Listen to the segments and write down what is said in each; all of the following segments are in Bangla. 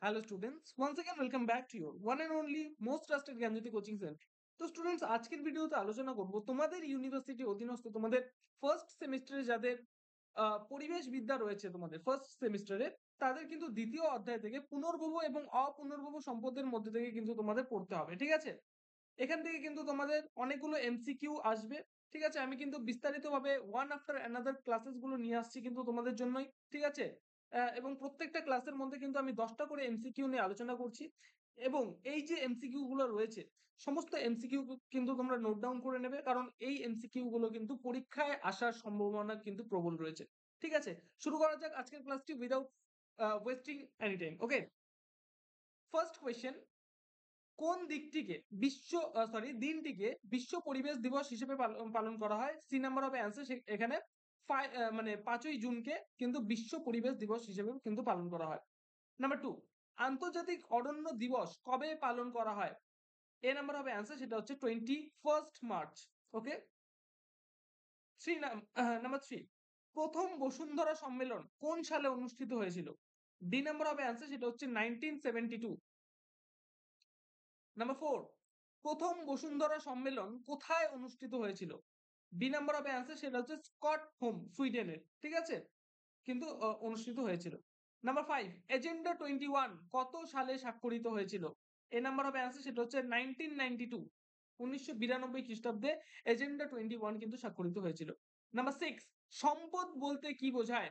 Hello students, once again welcome back to your one and only most trusted Gyanjyoti coaching centre. তো স্টুডেন্টস, আজকের ভিডিওতে আলোচনা করব তোমাদের ইউনিভার্সিটি অধীনস্থ তোমাদের ফার্স্ট সেমিস্টারে যাদের পরিবেশ বিদ্যা রয়েছে তোমাদের ফার্স্ট সেমিস্টারে, তাদের কিন্তু দ্বিতীয় অধ্যায় থেকে পুনর্ভব এবং অপুনর্ভব সম্পদের মধ্যে থেকে কিন্তু তোমাদের পড়তে হবে, ঠিক আছে? এখান থেকে কিন্তু তোমাদের অনেকগুলো এমসিকিউ আসবে, ঠিক আছে? আমি কিন্তু বিস্তারিতভাবে ওয়ান আফটার অ্যানাদার ক্লাসেস গুলো নিয়ে আসছি কিন্তু তোমাদের জন্যই, ঠিক আছে? এবং প্রত্যেকটা ক্লাসের মধ্যে কিন্তু আমি 10টা করে এমসিকিউ নিয়ে আলোচনা করছি। এবং এই যে এমসিকিউ গুলো রয়েছে, সমস্ত এমসিকিউ কিন্তু তোমরা নোট ডাউন করে নেবে, কারণ এই এমসিকিউ গুলো কিন্তু পরীক্ষায় আসার সম্ভাবনা কিন্তু প্রবল রয়েছে, ঠিক আছে? শুরু করা যাক আজকের ক্লাসটি উইদাউট ওয়েস্টিং এনি টাইম। ওকে, ফার্স্ট কোয়েশ্চেন, কোন দিনটিকে বিশ্ব পরিবেশ দিবস হিসেবে পালন করা হয়? সি নাম্বার হবে অ্যান্সার এখানে। মানে 5ই জুনকে কিন্তু বিশ্ব পরিবেশ দিবস হিসেবে কিন্তু পালন করা হয়। নাম্বার 2, আন্তর্জাতিক অরণ্য দিবস কবে পালন করা হয়? এ নাম্বার হবে অ্যান্সার, সেটা হচ্ছে 21 মার্চ। ওকে, নাম্বার 3, প্রথম বসুন্ধরা সম্মেলন কোন সালে অনুষ্ঠিত হয়েছিল? ডি নাম্বার হবে অ্যান্সার, সেটা হচ্ছে 1972। নাম্বার 4, প্রথম বসুন্ধরা সম্মেলন কোথায় অনুষ্ঠিত হয়েছিল? বি নাম্বার হবে অ্যান্সার, সেটা হচ্ছে স্কটহোম, সুইডেনের, ঠিক আছে? কিন্তু অনুষ্ঠিত হয়েছিল। নাম্বার 5, এজেন্ডা 21 কত সালে স্বাক্ষরিত হয়েছিল? এ নাম্বার হবে অ্যান্সার, সেটা হচ্ছে 1992, 1992 খ্রিস্টাব্দে এজেন্ডা 21 কিন্তু স্বাক্ষরিত হয়েছিল। নাম্বার 6, সম্পদ বলতে কি বোঝায়?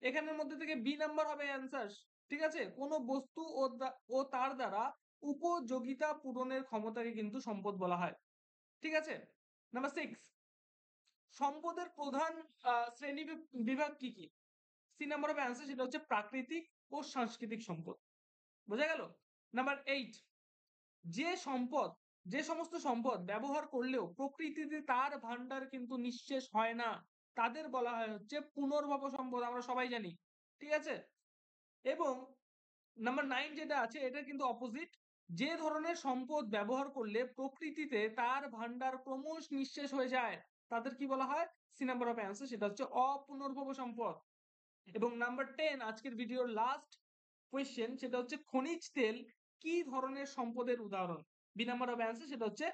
এখানের মধ্যে থেকে বি নাম্বার হবে অ্যান্সার, ঠিক আছে? কোন বস্তু ও তার দ্বারা উপযোগিতা পূরণের ক্ষমতাকে কিন্তু সম্পদ বলা হয়, ঠিক আছে? নাম্বার 6, সম্পদের প্রধান শ্রেণী বিভাগ কি কি? সি নাম্বার হবে অ্যান্সার, সেটা হচ্ছে প্রাকৃতিক ও সাংস্কৃতিক সম্পদ। বোঝা গেল? নাম্বার 8, যে সমস্ত সম্পদ ব্যবহার করলেও প্রকৃতিতে তার ভান্ডার কিন্তু নিঃশেষ হয় না, তাদের বলা হয় হচ্ছে পুনর্ভব সম্পদ, আমরা সবাই জানি, ঠিক আছে? এবং নাম্বার 9 যেটা আছে, এটা কিন্তু অপোজিট। যে ধরনের সম্পদ ব্যবহার করলে প্রকৃতিতে তার ভান্ডার ক্রমশ নিঃশেষ হয়ে যায়, তাদের কি বলা হয়? সি নাম্বার অফ অ্যান্সার, সেটা হচ্ছে অপুনর্ভব সম্পদ। এবং নাম্বার 10, আজকের ভিডিওর লাস্ট কোয়েশ্চেন, সেটা হচ্ছে খনিজ তেল কি ধরনের সম্পদের উদাহরণ? বি নাম্বার অফ অ্যান্সার, সেটা হচ্ছে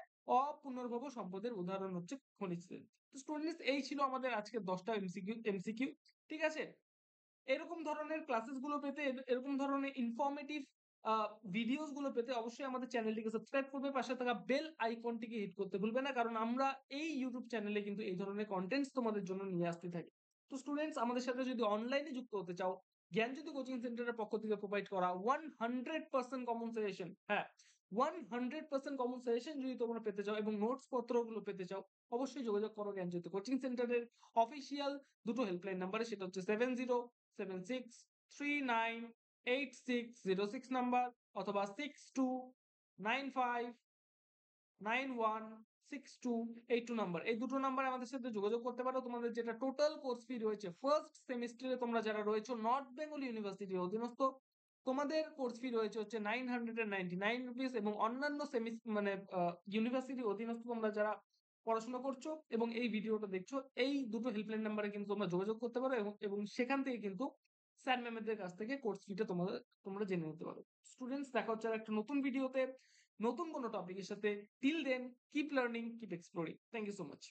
অপুনর্ভব সম্পদের উদাহরণ হচ্ছে খনিজ তেল। তো স্টুডেন্টস, এই ছিল আমাদের আজকে 10টা এমসিকিউ, ঠিক আছে? এরকম ধরনের ক্লাসেস গুলো পেতে, এরকম ধরনের ইনফরমেটিভ ভিডিওস গুলো পেতে অবশ্যই আমাদের চ্যানেলটিকে সাবস্ক্রাইব করবে, পাশে থাকা বেল আইকনটিকে হিট করতে ভুলবে না, কারণ আমরা এই ইউটিউব চ্যানেলে কিন্তু এই ধরনের কন্টেন্টস তোমাদের জন্য নিয়ে আসতে থাকি। তো স্টুডেন্টস, আমাদের সাথে যদি অনলাইনে যুক্ত হতে চাও, জ্ঞানজ্যোতি কোচিং সেন্টারের পক্ষ থেকে প্রোভাইড করা 100% কমন সাজেশন, হ্যাঁ 100% কমন সাজেশন যদি তোমরা পেতে চাও এবং নোটস পত্রগুলো পেতে চাও, অবশ্যই যোগাযোগ করো জ্ঞানজ্যোতি কোচিং সেন্টারের অফিসিয়াল দুটো হেল্পলাইন নাম্বারে, সেটা হচ্ছে 7076398606 নাম্বার অথবা 6295916282 নাম্বার। এই দুটো নাম্বারে আমাদের সাথে যোগাযোগ করতে পারো। তোমাদের যেটা টোটাল কোর্স ফি রয়েছে ফার্স্ট সেমিস্টারে, তোমরা যারা রয়েছে নর্থ বেঙ্গল ইউনিভার্সিটির অধীনস্থ, তোমাদের কোর্স ফি রয়েছে হচ্ছে 999 রুপিস। এবং অন্যান্য মানে ইউনিভার্সিটির অধীনস্থ তোমরা যারা পড়াশোনা করছো এবং এই ভিডিওটা দেখছো, এই দুটো হেল্পলাইন নাম্বারে কিন্তু তোমরা যোগাযোগ করতে পারো এবং সেখান থেকে কিন্তু স্যার ম্যামদের কাছ থেকে কোর্স ফিটা তোমরা জেনে নিতে পারো। স্টুডেন্টস, দেখা হচ্ছে আর একটা নতুন ভিডিওতে নতুন কোনো টপিকের সাথে। Till then, keep learning, keep exploring. Thank you so much.